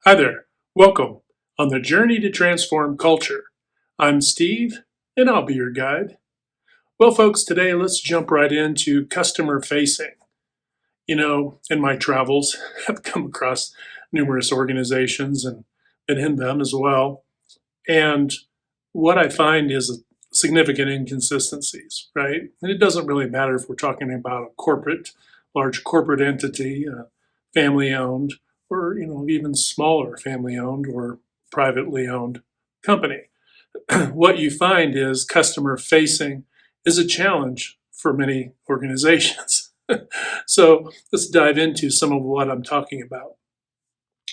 Hi there. Welcome on the journey to transform culture. I'm Steve, and I'll be your guide. Well, folks, today let's jump right into customer facing. In my travels, I've come across numerous organizations and been in them as well. And what I find is significant inconsistencies, right? And it doesn't really matter if we're talking about a large corporate entity, family owned, or even smaller family owned or privately owned company. What you find is customer facing is a challenge for many organizations. So let's dive into some of what I'm talking about.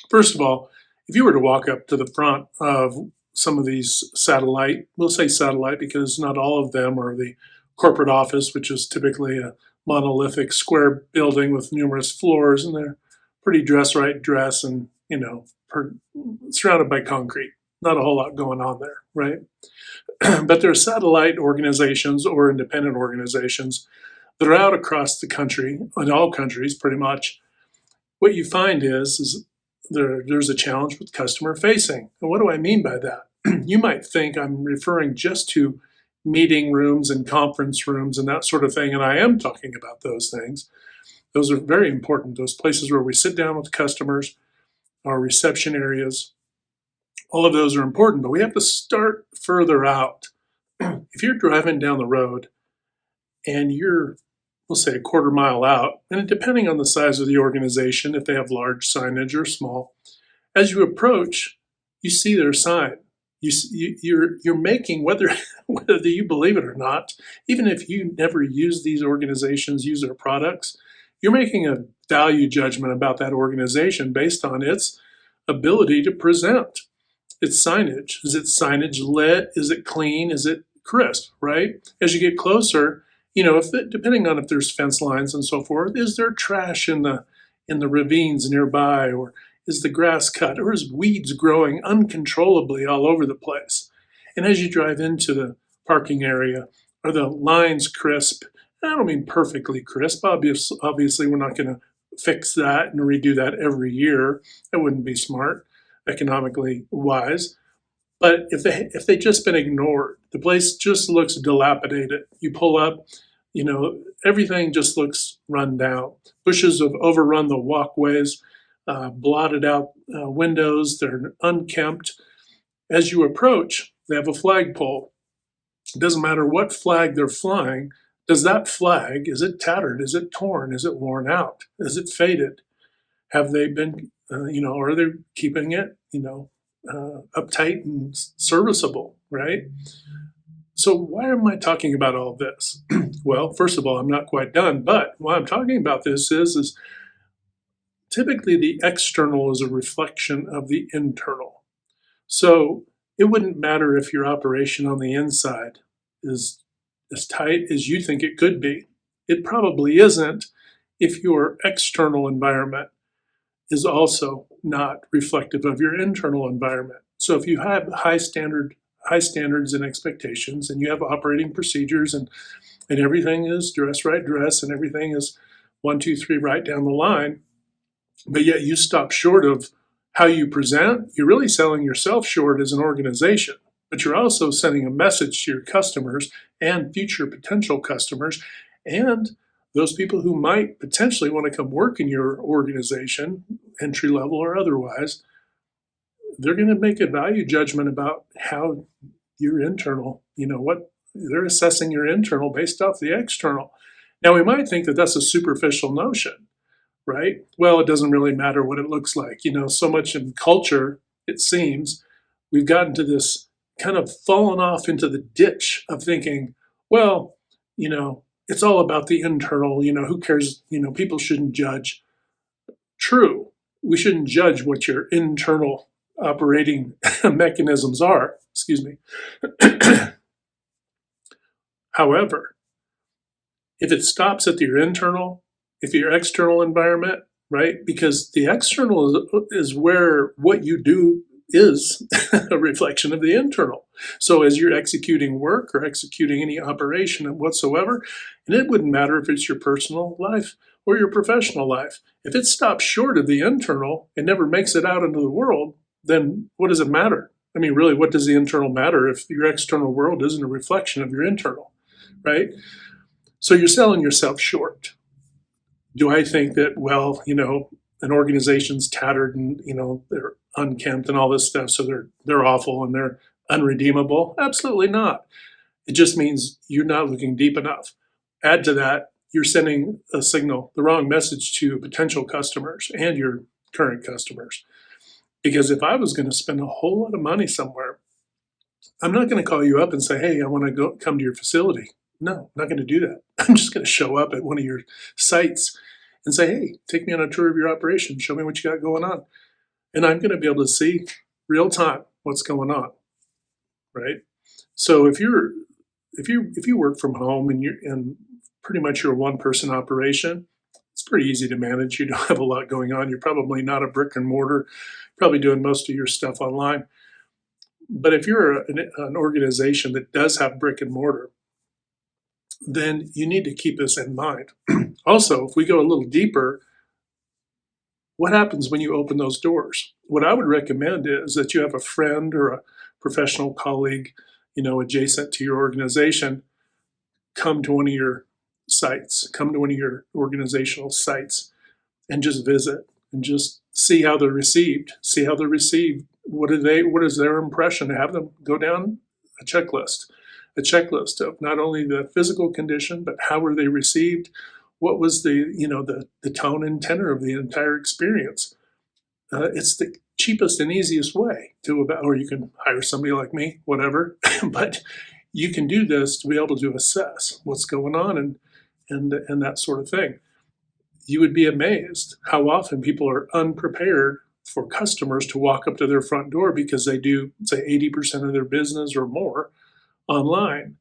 First of all, if you were to walk up to the front of some of these satellite, we'll say satellite because not all of them are the corporate office, which is typically a monolithic square building with numerous floors, and they're pretty dress and surrounded by concrete. Not a whole lot going on there, right? But there are satellite organizations or independent organizations that are out across the country, in all countries pretty much. What you find is there's a challenge with customer facing. And what do I mean by that? You might think I'm referring just to meeting rooms and conference rooms and that sort of thing, and I am talking about those things. Those are very important. Those places where we sit down with customers, our reception areas, all of those are important, but we have to start further out. If you're driving down the road and you're, we'll say, a quarter mile out, and depending on the size of the organization, if they have large signage or small, as you approach, you see their sign. You're making whether you believe it or not, even if you never use these organizations, use their products, you're making a value judgment about that organization based on its ability to present its signage. Is it signage lit? Is it clean? Is it crisp? Right? As you get closer, depending on if there's fence lines and so forth, is there trash in the ravines nearby, or is the grass cut, or is weeds growing uncontrollably all over the place? And as you drive into the parking area, are the lines crisp? I don't mean perfectly crisp. Obviously, we're not going to fix that and redo that every year. That wouldn't be smart, economically wise. But if they just been ignored, the place just looks dilapidated. You pull up, everything just looks run down. Bushes have overrun the walkways, blotted out windows. They're unkempt. As you approach, they have a flagpole. It doesn't matter what flag they're flying. Does that flag, is it tattered? Is it torn? Is it worn out? Is it faded? Have they been, are they keeping it, uptight and serviceable, right? So why am I talking about all this? Well, first of all, I'm not quite done, but why I'm talking about this is typically the external is a reflection of the internal. So it wouldn't matter if your operation on the inside is as tight as you think it could be. It probably isn't if your external environment is also not reflective of your internal environment. So if you have high standards and expectations, and you have operating procedures, and everything is dress, and everything is 1, 2, 3 right down the line, but yet you stop short of how you present, you're really selling yourself short as an organization. But you're also sending a message to your customers and future potential customers and those people who might potentially want to come work in your organization, entry level or otherwise. They're going to make a value judgment about how your internal, what they're assessing your internal based off the external. Now, we might think that that's a superficial notion, right? Well, it doesn't really matter what it looks like. So much in culture, it seems, we've gotten to this kind of fallen off into the ditch of thinking, well, it's all about the internal, who cares? People shouldn't judge. True. We shouldn't judge what your internal operating mechanisms are. Excuse me. However, if it stops at your internal, if your external environment, right? Because the external is where what you do is a reflection of the internal. So as you're executing work or executing any operation whatsoever, and it wouldn't matter if it's your personal life or your professional life, if it stops short of the internal and never makes it out into the world, then what does it matter? I mean, really, what does the internal matter if your external world isn't a reflection of your internal, right? So you're selling yourself short. Do I think that, well, an organization's tattered and, they're unkempt and all this stuff, so they're awful and they're unredeemable? Absolutely not. It just means you're not looking deep enough. Add to that, you're sending a signal, the wrong message to potential customers and your current customers. Because if I was going to spend a whole lot of money somewhere, I'm not going to call you up and say, hey, I want to come to your facility. No, I'm not going to do that. I'm just going to show up at one of your sites and say, hey, take me on a tour of your operation. Show me what you got going on. And I'm going to be able to see real time what's going on, right? So if you work from home and pretty much you're a one person operation, it's pretty easy to manage. You don't have a lot going on. You're probably not a brick and mortar, probably doing most of your stuff online. But if you're an organization that does have brick and mortar, then you need to keep this in mind. Also, if we go a little deeper, what happens when you open those doors? What I would recommend is that you have a friend or a professional colleague, adjacent to your organization, come to one of your sites, come to one of your organizational sites and just visit and just see how they're received. See how they're received. What is their impression? Have them go down a checklist of not only the physical condition, but how were they received? What was the tone and tenor of the entire experience? It's the cheapest and easiest way or you can hire somebody like me, whatever, but you can do this to be able to assess what's going on and that sort of thing. You would be amazed how often people are unprepared for customers to walk up to their front door because they do, say, 80% of their business or more online.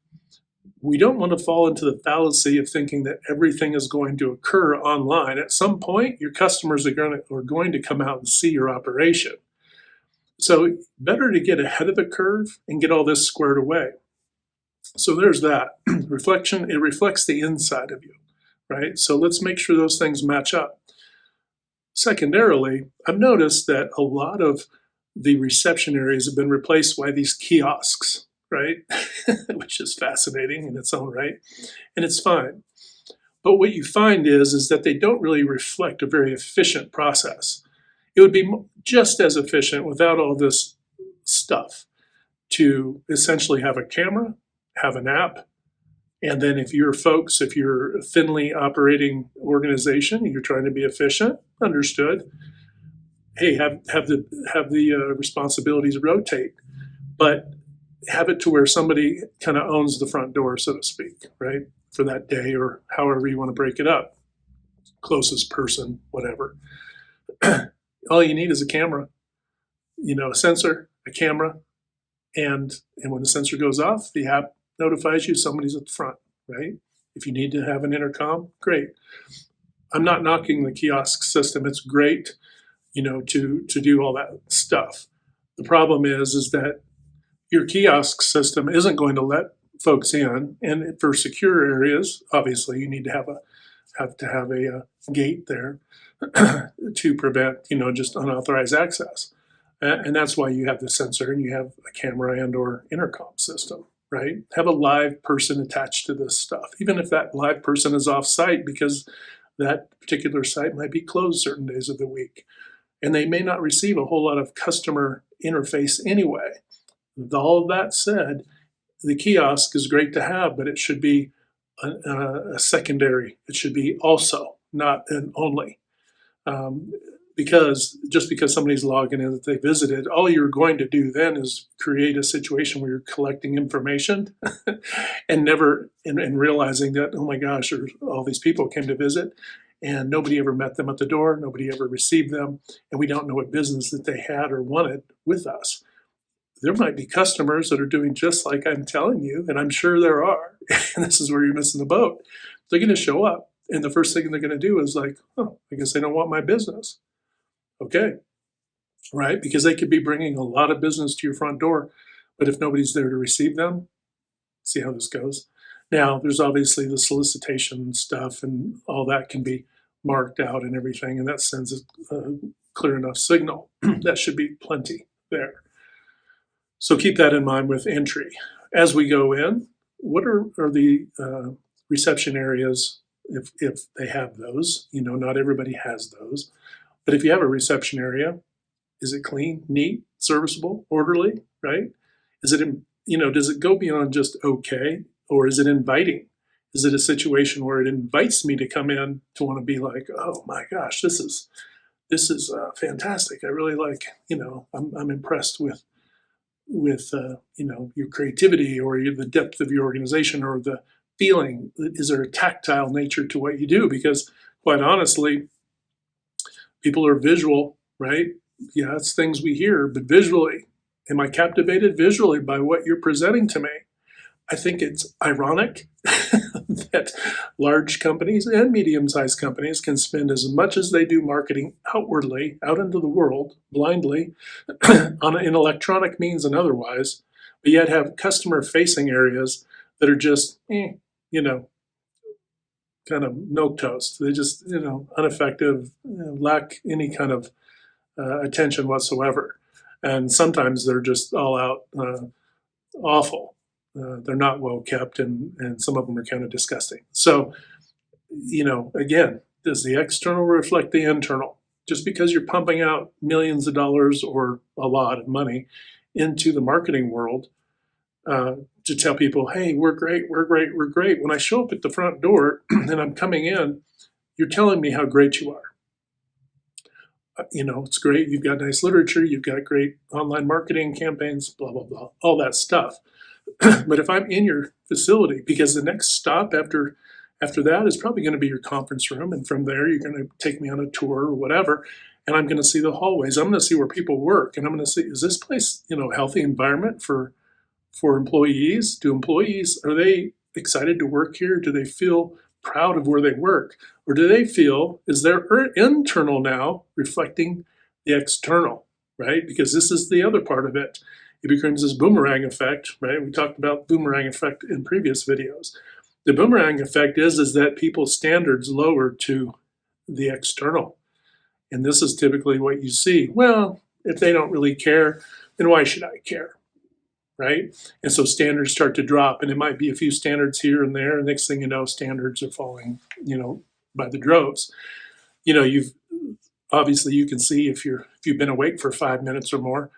We don't want to fall into the fallacy of thinking that everything is going to occur online. At some point, your customers are going to come out and see your operation. So better to get ahead of the curve and get all this squared away. So there's that. Reflection, it reflects the inside of you, right? So let's make sure those things match up. Secondarily, I've noticed that a lot of the reception areas have been replaced by these kiosks, right? Which is fascinating in its own right. And it's fine. But what you find is that they don't really reflect a very efficient process. It would be just as efficient without all this stuff to essentially have a camera, have an app, and then if you're a thinly operating organization, you're trying to be efficient, understood. Hey, have the responsibilities rotate, but have it to where somebody kind of owns the front door, so to speak, right? For that day or however you want to break it up. Closest person, whatever. All you need is a camera, a sensor, a camera, and when the sensor goes off, the app notifies you somebody's at the front, right? If you need to have an intercom, great. I'm not knocking the kiosk system. It's great, to do all that stuff. The problem is that your kiosk system isn't going to let folks in, and for secure areas, obviously, you need to have a gate there to prevent, just unauthorized access. And that's why you have the sensor and you have a camera and or intercom system, right? Have a live person attached to this stuff, even if that live person is off site because that particular site might be closed certain days of the week. And they may not receive a whole lot of customer interface anyway. With all of that said, the kiosk is great to have, but it should be a secondary. It should be also, not an only. Because just because somebody's logging in that they visited, all you're going to do then is create a situation where you're collecting information and realizing that, oh my gosh, all these people came to visit and nobody ever met them at the door, nobody ever received them, and we don't know what business that they had or wanted with us. There might be customers that are doing just like I'm telling you, and I'm sure there are, and this is where you're missing the boat. They're going to show up, and the first thing they're going to do is like, oh, I guess they don't want my business. Okay, right? Because they could be bringing a lot of business to your front door, but if nobody's there to receive them, see how this goes. Now, there's obviously the solicitation stuff, and all that can be marked out and everything, and that sends a clear enough signal. That should be plenty there. So keep that in mind with entry. As we go in, what are the reception areas, if they have those? You know, not everybody has those. But if you have a reception area, is it clean, neat, serviceable, orderly, right? Is it, does it go beyond just okay, or is it inviting? Is it a situation where it invites me to come in to want to be like, oh my gosh, this is fantastic. I really like, I'm impressed with your creativity, or the depth of your organization, or the feeling. Is there a tactile nature to what you do? Because quite honestly, people are visual, right? Yeah, it's things we hear, but visually, am I captivated visually by what you're presenting to me? I think it's ironic that large companies and medium-sized companies can spend as much as they do marketing outwardly, out into the world, blindly, in electronic means and otherwise, but yet have customer-facing areas that are just, kind of milquetoast. They just, ineffective, lack any kind of attention whatsoever. And sometimes they're just all out awful. They're not well kept, and some of them are kind of disgusting. So, again, does the external reflect the internal? Just because you're pumping out millions of dollars or a lot of money into the marketing world to tell people, hey, we're great, we're great, we're great. When I show up at the front door and I'm coming in, you're telling me how great you are. It's great. You've got nice literature. You've got great online marketing campaigns, blah, blah, blah, all that stuff. But if I'm in your facility, because the next stop after that is probably going to be your conference room, and from there you're going to take me on a tour or whatever, and I'm going to see the hallways. I'm going to see where people work, and I'm going to see, is this place, healthy environment for employees? Are they excited to work here? Do they feel proud of where they work? Or do they feel, is their internal now reflecting the external, right? Because this is the other part of it. It becomes this boomerang effect, right? We talked about boomerang effect in previous videos. The boomerang effect is that people's standards lower to the external. And this is typically what you see. Well, if they don't really care, then why should I care? Right? And so standards start to drop, and it might be a few standards here and there. And next thing you know, standards are falling, by the droves. You've obviously, you can see if you've been awake for 5 minutes or more,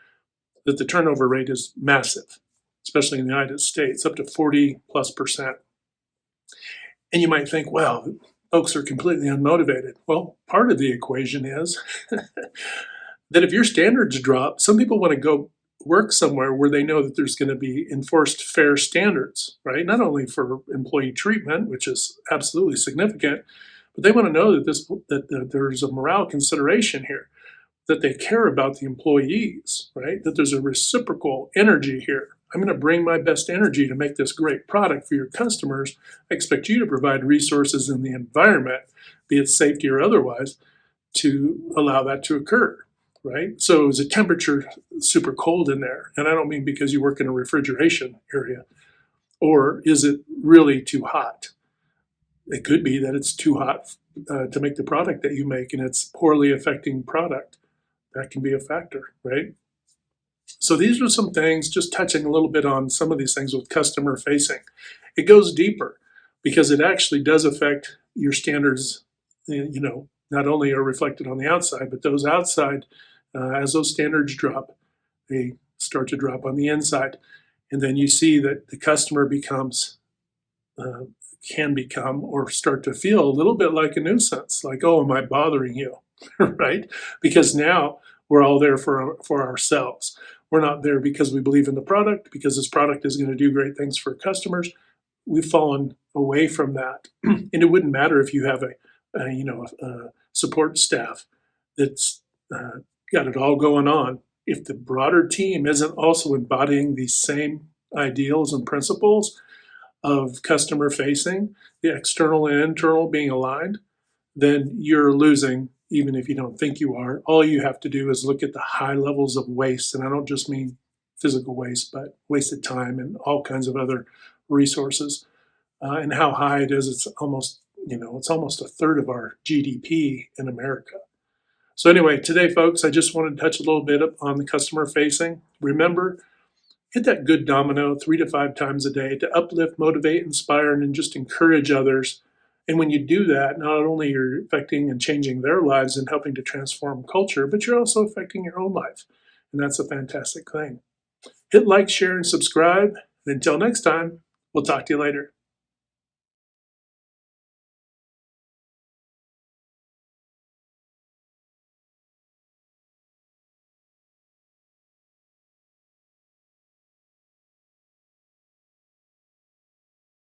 that the turnover rate is massive, especially in the United States, up to 40+%. And you might think, well, folks are completely unmotivated. Well, part of the equation is that if your standards drop, some people want to go work somewhere where they know that there's going to be enforced fair standards, right? Not only for employee treatment, which is absolutely significant, but they want to know that there's a morale consideration here, that they care about the employees, right? That there's a reciprocal energy here. I'm going to bring my best energy to make this great product for your customers. I expect you to provide resources in the environment, be it safety or otherwise, to allow that to occur, right? So is the temperature super cold in there? And I don't mean because you work in a refrigeration area. Or is it really too hot? It could be that it's too hot to make the product that you make, and it's poorly affecting product. That can be a factor, right? So these are some things, just touching a little bit on some of these things with customer facing. It goes deeper because it actually does affect your standards, not only are reflected on the outside, but those outside, as those standards drop, they start to drop on the inside. And then you see that the customer can become or start to feel a little bit like a nuisance, like, oh, am I bothering you, right? Because now we're all there for ourselves. We're not there because we believe in the product, because this product is going to do great things for customers. We've fallen away from that. And it wouldn't matter if you have a support staff that's got it all going on. If the broader team isn't also embodying these same ideals and principles of customer facing, the external and internal being aligned, then you're losing even if you don't think you are. All you have to do is look at the high levels of waste, and I don't just mean physical waste, but wasted time and all kinds of other resources, and how high it is. It's almost, it's almost a third of our GDP in America. So anyway, today, folks, I just wanted to touch a little bit on the customer facing. Remember, hit that good domino 3 to 5 times a day to uplift, motivate, inspire, and then just encourage others. And when you do that, not only you're affecting and changing their lives and helping to transform culture, but you're also affecting your own life. And that's a fantastic thing. Hit like, share, and subscribe. And until next time, we'll talk to you later.